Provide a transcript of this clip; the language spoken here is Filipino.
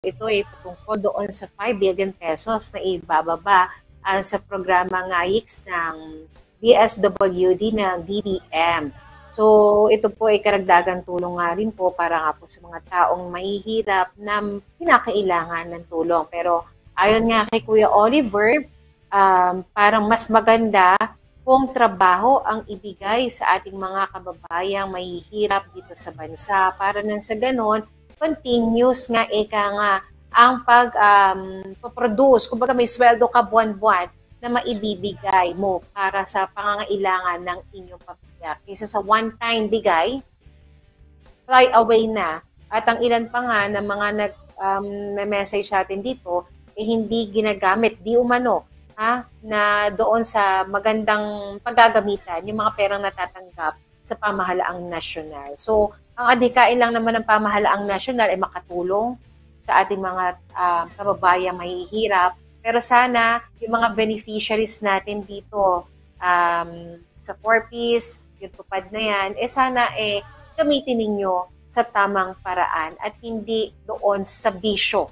ito ay patungkol doon sa 5 billion pesos na ibababa sa programa NGICS ng DSWD ng DBM. So, ito po ay karagdagang tulong nga rin po para nga po sa mga taong mahihirap na kinakailangan ng tulong. Pero ayon nga kay Kuya Oliver, parang mas maganda kung trabaho ang ibigay sa ating mga kababayang mahihirap dito sa bansa. Para nang sa ganon, continuous nga ang pag-produce. Kumbaga may sweldo ka buwan-buwan na maibibigay mo para sa pangangailangan ng inyong pamilya. Kaysa sa one-time bigay, fly away na. At ang ilan pa nga ng mga nag-message natin dito, hindi ginagamit, di umano, na doon sa magandang paggagamitan, yung mga perang natatanggap sa pamahalaang nasyonal. So, ang adhikain lang naman ng pamahalaang nasyonal ay makatulong sa ating mga kababayang mahihirap. Pero sana, yung mga beneficiaries natin dito sa 4Ps, yung tupad na yan, sana gamitin ninyo sa tamang paraan at hindi doon sa bisyo